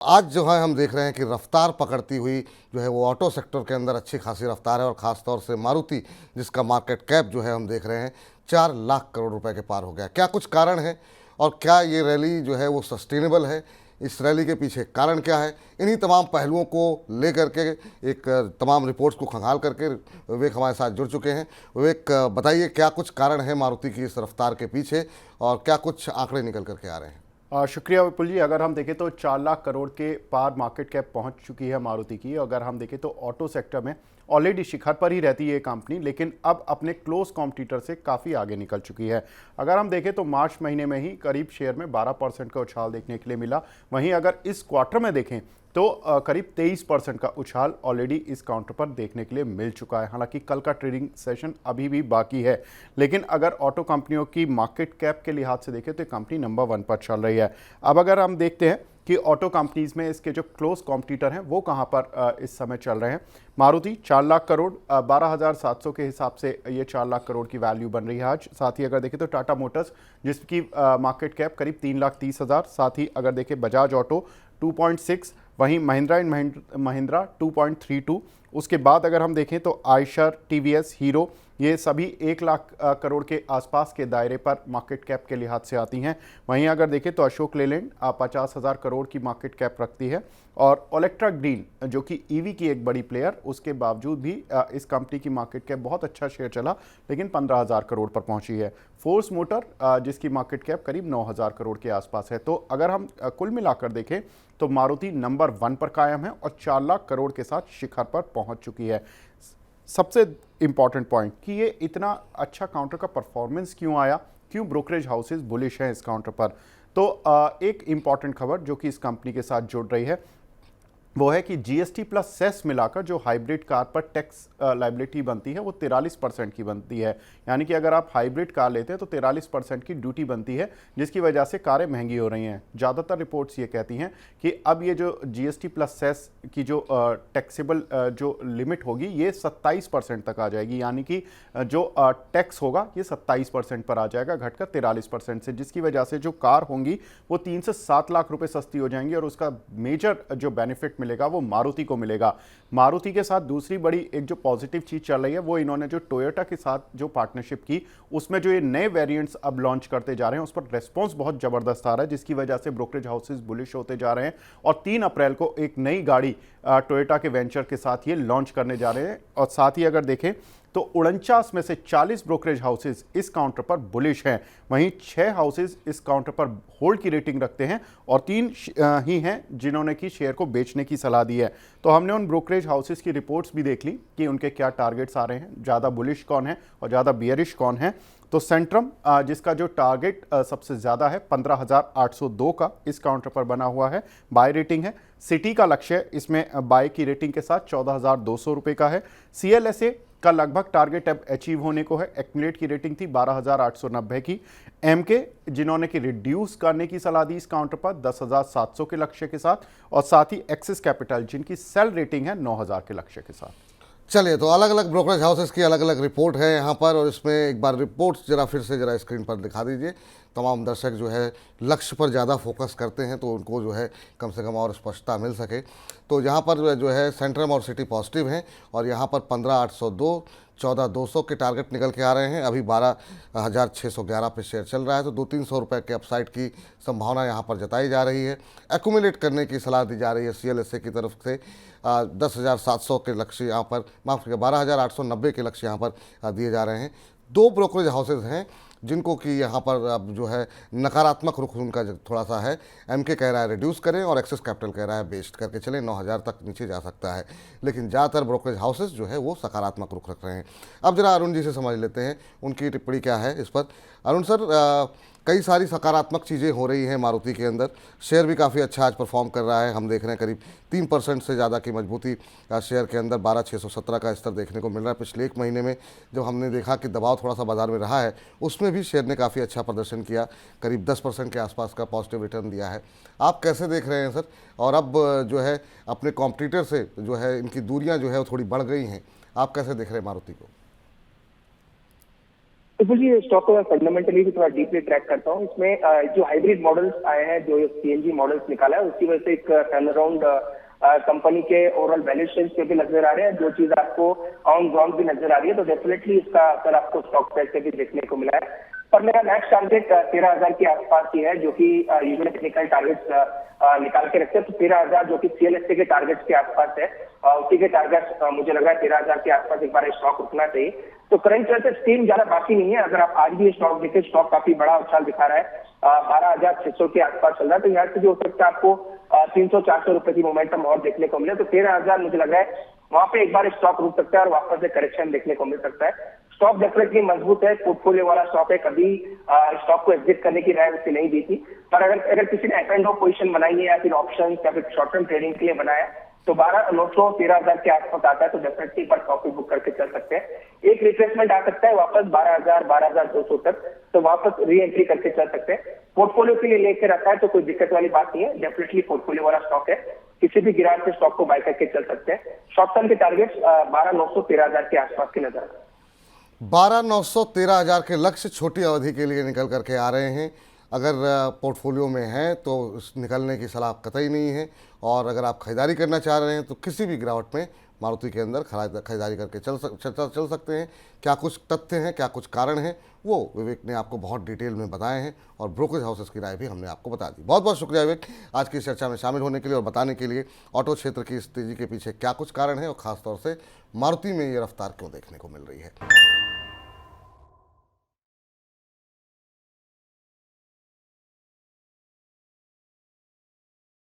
आज जो है हम देख रहे हैं कि रफ्तार पकड़ती हुई जो है वो ऑटो सेक्टर के अंदर अच्छी खासी रफ्तार है, और ख़ास तौर से मारुति जिसका मार्केट कैप जो है हम देख रहे हैं 4 लाख करोड़ रुपए के पार हो गया। क्या कुछ कारण है और क्या ये रैली जो है वो सस्टेनेबल है? इस रैली के पीछे कारण क्या है? इन्हीं तमाम पहलुओं को लेकर के एक तमाम रिपोर्ट्स को खंगाल करके विवेक हमारे साथ जुड़ चुके हैं। विवेक, बताइए क्या कुछ कारण है मारुति की इस रफ्तार के पीछे और क्या कुछ आंकड़े निकल करके आ रहे हैं? शुक्रिया विपुल जी। अगर हम देखें तो 4 लाख करोड़ के पार मार्केट कैप पहुंच चुकी है मारुति की। अगर हम देखें तो ऑटो सेक्टर में ऑलरेडी शिखर पर ही रहती है ये कंपनी, लेकिन अब अपने क्लोज कॉम्पिटिटर से काफ़ी आगे निकल चुकी है। अगर हम देखें तो मार्च महीने में ही करीब शेयर में 12% का उछाल देखने के लिए मिला। वहीं अगर इस क्वार्टर में देखें तो करीब 23% का उछाल ऑलरेडी इस काउंटर पर देखने के लिए मिल चुका है। हालांकि कल का ट्रेडिंग सेशन अभी भी बाकी है, लेकिन अगर ऑटो कंपनियों की मार्केट कैप के लिहाज से देखें तो कंपनी नंबर 1 पर चल रही है। अब अगर हम देखते हैं कि ऑटो कंपनीज में इसके जो क्लोज कॉम्पिटिटर हैं वो कहां पर इस समय चल रहे हैं। मारुति 4 लाख करोड़ 12,700 के हिसाब से ये 4 लाख करोड़ की वैल्यू बन रही है आज। साथ ही अगर देखें तो टाटा मोटर्स जिसकी मार्केट कैप करीब 3,30,000, साथ ही अगर देखें बजाज ऑटो 2.6, वहीं महिंद्रा एंड महिंद्रा 2.32। उसके बाद अगर हम देखें तो आयशर, टीवीएस, हीरो ये सभी 1 लाख करोड़ के आसपास के दायरे पर मार्केट कैप के लिहाज से आती हैं। वहीं अगर देखें तो अशोक लेलैंड 50,000 करोड़ की मार्केट कैप रखती है, और ओलेक्ट्रा ग्रीन जो कि ईवी की एक बड़ी प्लेयर, उसके बावजूद भी इस कंपनी की मार्केट कैप बहुत अच्छा शेयर चला, लेकिन 15,000 करोड़ पर पहुंची है। फोर्स मोटर जिसकी मार्केट कैप करीब 9,000 करोड़ के आसपास है। तो अगर हम कुल मिलाकर देखें तो मारुति नंबर 1 पर कायम है और 4 लाख करोड़ के साथ शिखर पर पहुंच चुकी है। सबसे इंपॉर्टेंट पॉइंट कि ये इतना अच्छा काउंटर का परफॉर्मेंस क्यों आया, क्यों ब्रोकरेज हाउसेज बुलिश हैं इस काउंटर पर। तो एक इंपॉर्टेंट खबर जो कि इस कंपनी के साथ जुड़ रही है वो है कि जीएसटी प्लस सेस मिलाकर जो हाइब्रिड कार पर टैक्स लाइबिलिटी बनती है वो 43% की बनती है। यानी कि अगर आप हाइब्रिड कार लेते हैं तो 43% की ड्यूटी बनती है, जिसकी वजह से कारें महंगी हो रही हैं। ज़्यादातर रिपोर्ट्स ये कहती हैं कि अब ये जो जीएसटी प्लस सेस की जो टैक्सेबल जो लिमिट होगी ये 27% तक आ जाएगी। यानी कि जो टैक्स होगा ये 27% पर आ जाएगा, घटकर 43% से, जिसकी वजह से जो कार होंगी वो 3 से 7 लाख रुपए सस्ती हो जाएंगी, और उसका मेजर जो बेनिफिट मिलेगा वो मारुति को मिलेगा। मारुति के साथ दूसरी बड़ी एक जो पॉजिटिव चीज चल रही है वो इन्होंने जो टोयोटा के साथ जो पार्टनरशिप की, उसमें जो ये नए वेरिएंट्स अब लॉन्च करते जा रहे हैं उस पर रेस्पॉन्स बहुत जबरदस्त आ रहा है, जिसकी वजह से ब्रोकरेज हाउसेस बुलिश होते जा रहे हैं। और 3 अप्रैल को एक नई गाड़ी टोयोटा के वेंचर के साथ ये लॉन्च करने जा रहे हैं। और साथ ही अगर देखें तो 49 में से 40 ब्रोकरेज हाउसेज इस काउंटर पर बुलिश हैं। वहीं 6 हाउसेज इस काउंटर पर होल्ड की रेटिंग रखते हैं और 3 ही हैं जिन्होंने की शेयर को बेचने की सलाह दी है। तो हमने उन ब्रोकरेज हाउसेज की रिपोर्ट्स भी देख ली कि उनके क्या टारगेट्स आ रहे हैं, ज़्यादा बुलिश कौन है और ज़्यादा बियरिश कौन है। तो सेंट्रम जिसका जो टारगेट सबसे ज़्यादा है 15,802 का इस काउंटर पर बना हुआ है, बाय रेटिंग है। सिटी का लक्ष्य इसमें बाय की रेटिंग के साथ 14,200 रुपये का है। सीएलएसए का लगभग टारगेट अब अचीव होने को है। एक्यूमुलेट की रेटिंग थी 12,890 की। एमके जिन्होंने कि रिड्यूस करने की सलाह दी इस काउंटर पर 10,700 के लक्ष्य के साथ, और साथ ही एक्सिस कैपिटल जिनकी सेल रेटिंग है 9,000 के लक्ष्य के साथ। चलिए, तो अलग अलग ब्रोकरेज हाउसेस की अलग अलग रिपोर्ट है यहाँ पर, और इसमें एक बार रिपोर्ट्स जरा फिर से जरा स्क्रीन पर दिखा दीजिए। तमाम दर्शक जो है लक्ष्य पर ज़्यादा फोकस करते हैं तो उनको जो है कम से कम और स्पष्टता मिल सके। तो यहाँ पर जो है सेंट्रम और सिटी पॉजिटिव हैं, और यहाँ पर 15,802, 14,200 के टारगेट निकल के आ रहे हैं। अभी 12,611 पे शेयर चल रहा है, तो 200-300 रुपये के अपसाइड की संभावना यहाँ पर जताई जा रही है। एक्यूमुलेट करने की सलाह दी जा रही है सीएलएसए की तरफ से। 10,700 के लक्ष्य यहाँ पर, माफ़ करिए 12,890 के लक्ष्य यहाँ पर दिए जा रहे हैं। 2 ब्रोकरेज हाउसेज हैं जिनको कि यहाँ पर अब जो है नकारात्मक रुख उनका थोड़ा सा है। एमके कह रहा है रिड्यूस करें, और एक्सिस कैपिटल कह रहा है बेस्ट करके चलें, 9,000 तक नीचे जा सकता है। लेकिन ज़्यादातर ब्रोकरेज हाउसेस जो है वो सकारात्मक रुख रख रहे हैं। अब जरा अरुण जी से समझ लेते हैं उनकी टिप्पणी क्या है इस पर। अरुण सर, कई सारी सकारात्मक चीज़ें हो रही हैं मारुति के अंदर। शेयर भी काफ़ी अच्छा आज परफॉर्म कर रहा है, हम देख रहे हैं करीब 3% से ज़्यादा की मजबूती शेयर के अंदर। 12,617 का स्तर देखने को मिल रहा है। पिछले एक महीने में जब हमने देखा कि दबाव थोड़ा सा बाजार में रहा है, उसमें भी शेयर ने काफ़ी अच्छा प्रदर्शन किया, करीब 10% के आसपास का पॉजिटिव रिटर्न दिया है। आप कैसे देख रहे हैं सर? और अब जो है अपने कॉम्पिटिटर से जो है इनकी दूरियाँ जो है वो थोड़ी बढ़ गई हैं, आप कैसे देख रहे हैं मारुति को? तो जी स्टॉक को मैं फंडामेंटली भी थोड़ा डीपली ट्रैक करता हूँ। इसमें जो हाइब्रिड मॉडल्स आए हैं, जो सीएनजी मॉडल्स निकाला है, उसकी वजह से एक टर्न अराउंड कंपनी के ओवरऑल वैल्यूएशन पे भी नजर आ रहे हैं। जो चीज आपको ऑन ग्राउंड भी नजर आ रही है, तो डेफिनेटली इसका असर आपको स्टॉक प्राइस से भी देखने को मिला है। पर मेरा नेक्स्ट टारगेट 13,000 के आसपास ही है, जो कि यूजुअली टेक्निकल टारगेट्स निकाल के रखते हैं। तो 13,000 जो कि सीएलएसए के टारगेट्स के आसपास है, उसी के टारगेट मुझे लग रहा है 13,000 के आसपास एक बार स्टॉक रुकना चाहिए। तो करंट से स्टीम ज्यादा बाकी नहीं है। अगर आप आज भी स्टॉक देखें, स्टॉक काफी बड़ा उछाल दिखा रहा है, 12,600 के आसपास चल रहा है। तो यहाँ से जो हो सकता है आपको 300-400 रुपए की मोमेंटम और देखने को मिले। तो 13,000 मुझे लग रहा है वहां पे एक बार स्टॉक रुक सकता है और वापस से करेक्शन देखने को मिल सकता है। स्टॉक डेफिनेटली मजबूत है, पोर्टफोलियो वाला स्टॉक है। कभी स्टॉक को एग्जिट करने की राय उससे नहीं दी थी। पर अगर किसी ने एफ एंड ओ पोजिशन बनाई है या फिर ऑप्शन या फिर शॉर्ट टर्म ट्रेडिंग के लिए बनाया, तो 12,900 13,000 के आसपास आता है, तो डेफिनेटली पर प्रॉफिट बुक करके चल सकते हैं। एक रिट्रेसमेंट आ सकता है वापस 12,000 12,200 तक, तो वापस री एंट्री करके चल सकते हैं। पोर्टफोलियो के लिए लेकर रखा है तो कोई दिक्कत वाली बात नहीं है। डेफिनेटली पोर्टफोलियो वाला स्टॉक है, किसी भी गिरावट से स्टॉक को बाय करके चल सकते हैं। शॉर्ट टर्म के टारगेट्स 12,900 13,000 के आसपास की नजर आते हैं। 12,900 13,000 के लक्ष्य छोटी अवधि के लिए निकल करके आ रहे हैं। अगर पोर्टफोलियो में हैं तो निकलने की सलाह कतई नहीं है। और अगर आप खरीदारी करना चाह रहे हैं तो किसी भी गिरावट में मारुति के अंदर खरीदारी करके चल सकते हैं। क्या कुछ तथ्य हैं, क्या कुछ कारण हैं, वो विवेक ने आपको बहुत डिटेल में बताए हैं और ब्रोकरेज हाउसेस की राय भी हमने आपको बता दी। बहुत बहुत शुक्रिया विवेक, आज की इस चर्चा में शामिल होने के लिए और बताने के लिए ऑटो क्षेत्र की इस तेज़ी के पीछे क्या कुछ कारण है और ख़ासतौर से मारुति में ये रफ्तार क्यों देखने को मिल रही है।